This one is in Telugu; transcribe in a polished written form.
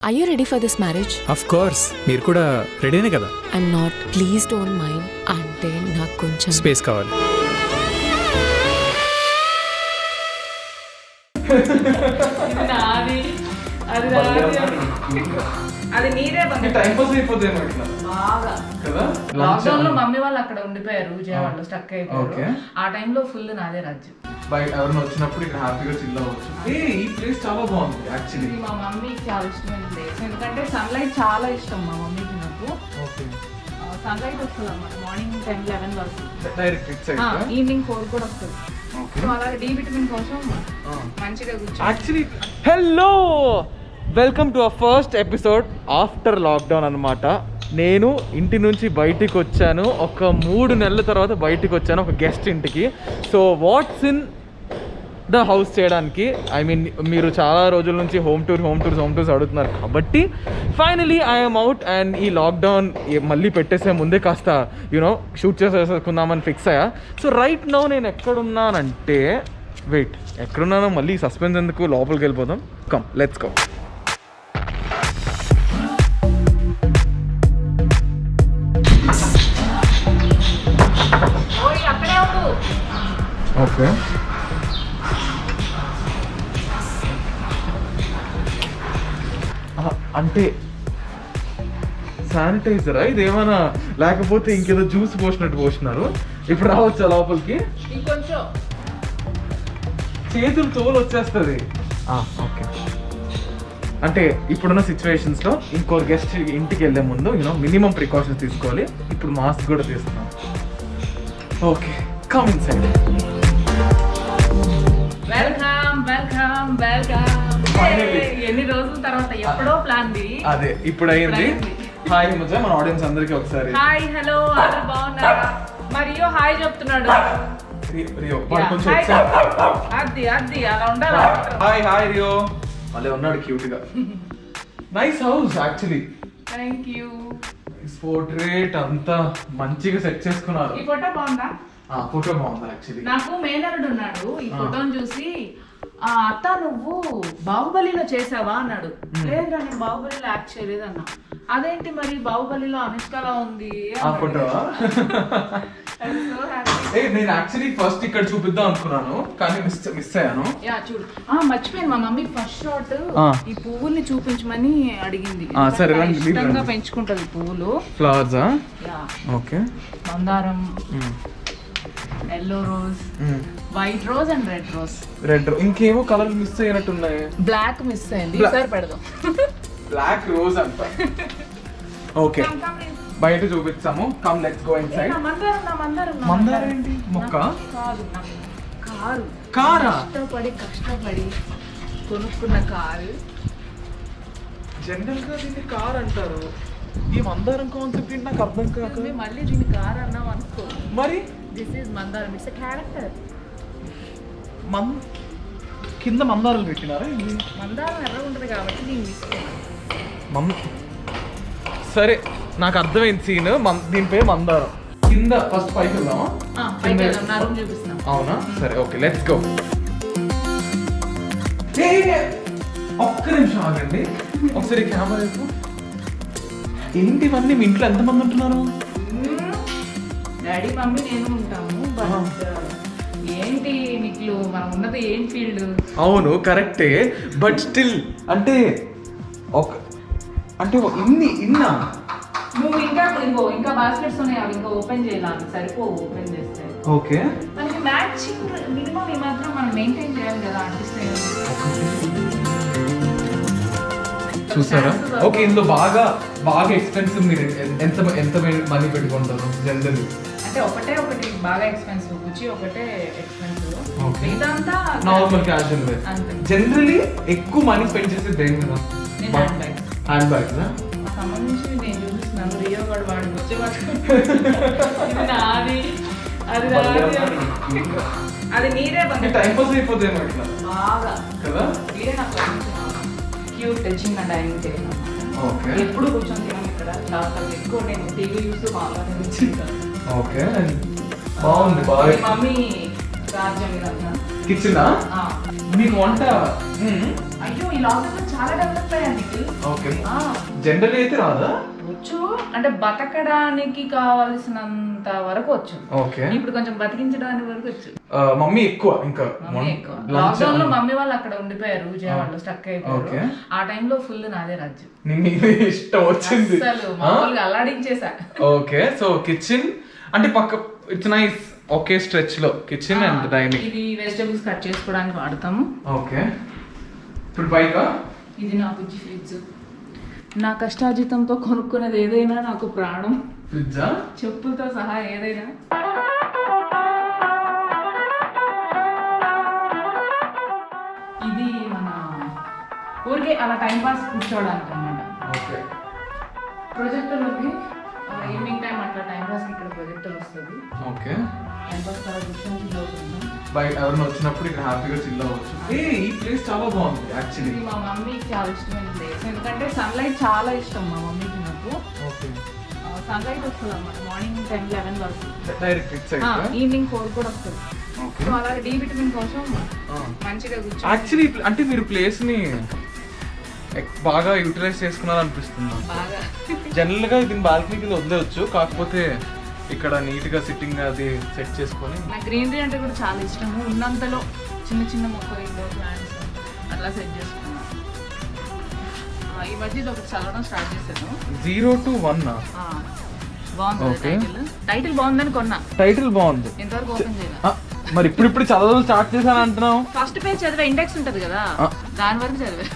Are you ready for this marriage? Of course. మీరు కూడా రెడీనే కదా? I'm not. Please don't mind. అంటే నాకు కొంచెం స్పేస్ కావాలి. అది నీదే టైం పాస్ అయిపోతుంది బాగా కదా. లాక్డౌన్ లో మమ్మీ వాళ్ళు అక్కడ ఉండిపోయారు, విజయవాడలో స్టక్ అయిపోయారు. ఆ టైంలో ఫుల్ నాదే రాజ్యం. బయట ఎవరైనా వచ్చినప్పుడు ఇక్కడ హ్యాపీగా చిల్ అవ్వచ్చు. ఈ ప్లేస్ చాలా బాగుంది యాక్చువల్లీ. మా మమ్మీకి చాలా ఇష్టమైన ప్లేస్, ఎందుకంటే సన్లైట్ చాలా ఇష్టం మా మమ్మీకి. నాకు సన్లైట్ వస్తుంది అన్నమాట మార్నింగ్ 10-11 వరకు, డైరెక్ట్ ఈవినింగ్ 4 కూడా వస్తుంది. సో అలాగే డి విటమిన్ కోసం మంచిగా కూర్చో. Actually hello, welcome to our first episode after lockdown అనమాట. నేను ఇంటి నుంచి బయటికి వచ్చాను, ఒక 3 నెలల తర్వాత బయటికి వచ్చాను ఒక గెస్ట్ ఇంటికి. So what's in the house చేయడానికి, ఐ మీన్ మీరు చాలా రోజుల నుంచి హోమ్ టూర్స్ అడుగుతున్నారు కాబట్టి ఫైనలీ ఐఎమ్ అవుట్. అండ్ ఈ లాక్డౌన్ మళ్ళీ పెట్టేసే ముందే కాస్త యూనో షూట్ చేసేసుకుందామని ఫిక్స్ అయ్యా. సో రైట్ నౌ నేను ఎక్కడున్నానంటే, వెయిట్ ఎక్కడున్నానో మళ్ళీ సస్పెన్స్ ఎందుకు, లోపలికి వెళ్ళిపోదాం. Come let's go. ఓకే, అంటే శానిటైజరా ఇదేమన్నా, లేకపోతే ఇంకేదో జ్యూస్ పోసినట్టు పోసినారు. ఇప్పుడు రావచ్చా లోపలికి? ఇంకొంచెం చేతులు తోలు వచ్చేస్తుంది. ఓకే, అంటే ఇప్పుడున్న సిచ్యువేషన్స్లో ఇంకో గెస్ట్ ఇంటికి వెళ్ళే ముందు యూనో మినిమం ప్రికాషన్స్ తీసుకోవాలి. ఇప్పుడు మాస్క్ కూడా తీస్తున్నాం. Okay, come inside. వెల్కమ్. ఎన్ని రోజుల తర్వాత ఎప్పుడో ప్లాన్ ది. అదే ఇప్పుడు అయింది. హాయ్ మధ్య మన ఆడియన్స్ అందరికి ఒకసారి హాయ్ హలో, అందరూ బాగున్నారా? మరియు హాయ్ చెప్తున్నాడు రియో, వాడు కొంచెం అది అలా ఉండాలి. హాయ్ రియో, మళ్ళీ ఉన్నాడు క్యూట్ గా. Nice house actually. Thank you. Portrait అంతా మంచిగా సెట్ చేసుకున్నారు. ఈ ఫోటో బాగుందా? ఫోటో బాగుంది యాక్చువల్లీ. నాకు మేనరుడు ఉన్నాడు, ఈ ఫోటోని చూసి అత్త నువ్వు బాహుబలిలో చేసావా అన్నాడు. లేదురా నేను బాహుబలిలో యాక్ట్ చేయలేదు అన్నా. అదేంటి మరి బాహుబలిలో అనుష్కలా ఉంది ఆ ఫోటో. నేను యాక్చువల్లీ ఫస్ట్ ఇక్కడ చూపిద్దాం అనుకున్నాను కానీ మిస్ అయ్యాను. యా చూడు, మర్చిపోయాను. మా మమ్మీ ఫస్ట్ షాట్ ఈ పువ్వుల్ని చూపించమని అడిగింది. సరే, ఇష్టంగా పెంచుకుంటది పువ్వులు, ఫ్లవర్స్. యా ఓకే, మందారం, yellow rose, white rose and red rose. ఇంకేమో కలర్ మిస్ అయినట్టు ఉన్నాయి. బ్లాక్ మిస్ అయింది, ఈసారి పెడదాం. బ్లాక్ రోజ్ అంట. ఓకే, బయట చూపిస్తాము. Come let's go inside. మందారం ఏంటి మొక్క? కాదు, కారా? కష్టపడి కొనుక్కున్న కారు. జనరల్ గా దీన్ని కార్ అంటారు. ఈ మందారం కాన్సెప్ట్ ఏంటి నాకు అర్థం కాక. మళ్ళీ దీన్ని కార్ అన్నాం అనుకో. మరి దిస్ ఈజ్ మందారం, ఇట్స్ ఎ క్యారెక్టర్. కింద మందారాలు పెట్టినారా? ఇది మందారం ఎర్ర ఉంటుంది కాబట్టి దీన్ని తీసుకున్నాను. సరే, నాకు అర్థమైంది సీన్. దీని పేరు మందారం. కింద ఫస్ట్ పైకి వెళ్దామా? నా రూమ్ చూపిస్తున్నాం. అవునా, సరే ఓకే లెట్స్ గో. ఒక్క నిమిషం ఆగండి, ఒకసారి కెమెరా వైపు. ఏంటి ఇవన్నీ? మీ ఇంట్లో ఎంతమంది ఉంటున్నారు? డాడీ మమ్మీ నేను ఉంటాము. బట్ ఏంటి నీకు మనం ఉన్నది ఏం ఫీల్డ్? అవును కరెక్టే, బట్ స్టిల్ అంటే ఇన్నా నువ్వు ఇంకా బాస్కెట్స్ ఉన్నాయి, అవి ఇంకా ఓపెన్ చేయాలి. సరిపోవు ఓపెన్ చేస్తే. ఓకే, మనకి మ్యాచింగ్ మినిమం ఈ మాత్రం మనం మెయింటైన్ చేయాలి కదా అనిపిస్తే. చూసారా? ఓకే, ఇందులో బాగా ఎక్స్పెన్సివ్. మీరు ఎంత మనీ పెట్టుకుంటారు జనరల్లీ? అంటే ఒకటి బాగా ఎక్స్పెన్సివ్, గుచ్చి ఒకటే ఎక్స్పెన్సివ్, ఇదంతా నార్మల్ క్యాజువల్ వేర్. జనరల్లీ ఎక్కువ మనీ స్పెండ్ చేసేది దేని మీద? Hand bags. సంబంధించి నేను చూపిస్తున్నాను. రియో వాడు వచ్చేవాడు అది నీదే టైం పాస్ అయిపోతుంది బాగా కదా. నీదే నాకు క్యూట్ చిన్న డైనింగ్ టేబుల్. ఎప్పుడు కూర్చొని తిన్నాను ఇక్కడ. చాలా ఎక్కువ నేను టీవీ చూస్తూ బాగా తింటాను. ఓకే, బాగుంది. మమ్మీ రాజ్యం కిచెన్ మీకు వంట. అయ్యో ఈ లాక్డౌన్ చాలా డెవలప్ అయ్యాను నిఖిల్. ఓకే జనరల్ అయితే రాదా? వచ్చు అంటే బతకడానికి కావాల్సినంత వరకు వచ్చు. ఓకే ఇప్పుడు కొంచెం బతికించడానికి వరకు వచ్చు. మమ్మీ ఎక్కువ ఇంకా మమ్మీ ఎక్కువ. లాక్డౌన్ లో మమ్మీ వాళ్ళు అక్కడ ఉండిపోయారు, విజయవాడలో స్టక్ అయిపోయారు. ఆ టైంలో ఫుల్ నాదే రాజ్యం. ఇష్టం వచ్చింది అసలు మామూలుగా అల్లాడించేసా. ఓకే సో కిచెన్ అంటే పక్క ఇట్స్ నైస్. ఓకే స్ట్రెచ్ లో కిచెన్ అండ్ డైనింగ్. ఇది వెజిటబుల్స్ కట్ చేసుకోవడానికి వాడతాము. ఓకే ఇప్పుడు బైకా? ఇది నా బుజ్జి ఫ్రిడ్జ్. నా కష్టార్జితంతో కొనుక్కునేది ఏదైనా నాకు ప్రాణం. ఫ్రిడ్జా? చెప్పులతో సహా ఏదైనా. ఇది మన ఊరికే అలా టైం పాస్ కూర్చోవడానికి అన్నమాట. ఓకే ప్రొజెక్టర్ ఉంది. ఈవినింగ్ టైం అట్లా టైం పాస్ ఇక్కడ ప్రొజెక్టర్ వస్తుంది. ఓకే టైం పాస్ అలా కూర్చొని chill అవుతున్నాం. బయట ఎవరైనా వచ్చినప్పుడు ఇక్కడ హ్యాపీగా చిల్ అవ్వచ్చు. ఈ ప్లేస్ చాలా బాగుంది యాక్చువల్లీ. ఇది మా మమ్మీకి చాలా ఇష్టమైన ప్లేస్, ఎందుకంటే సన్లైట్ చాలా ఇష్టం మా మమ్మీకి నాకు. ఓకే సన్లైట్ వస్తుంది అన్నమాట మార్నింగ్ 10-11 వరకు, డైరెక్ట్ ఇట్ సైడ్. ఈవినింగ్ 4 కూడా వస్తుంది. ఓకే సో అలాగే డి విటమిన్ కోసం మంచిగా కూర్చొని యాక్చువల్లీ అంటే మీరు ప్లేస్ ని బాగా యూటిలైజ్ చేసుకున్నారు అనిపిస్తుంది. బాగా జనరల్ గా దీని బాల్కనీ కింద వదిలేవచ్చు, కాకపోతే ఇక్కడ నీట్ గా సిట్టింగ్ అది సెట్ చేసుకొని. నాకు గ్రీనరీ అంటే కూడా చాలా ఇష్టము. ఉన్నంతలో చిన్న చిన్న మొక్కలు, ఇండోర్ ప్లాంట్స్ అట్లా సెట్ చేసుకున్నాను. ఈ మధ్య ఇది ఒకటి చదవడం స్టార్ట్ చేశాను. 0 to 1 బాగుంది Okay. టైటిల్ బాగుందని కొన్నా. టైటిల్ బాగుంది. ఎంతవరకు ఓపెన్ చేయాలి? మరి ఇప్పుడు చదవడం స్టార్ట్ చేశాను అంటున్నావు. ఫస్ట్ పేజ్ చదివే ఇండెక్స్ ఉంటది కదా, దాని వరకు చదివా.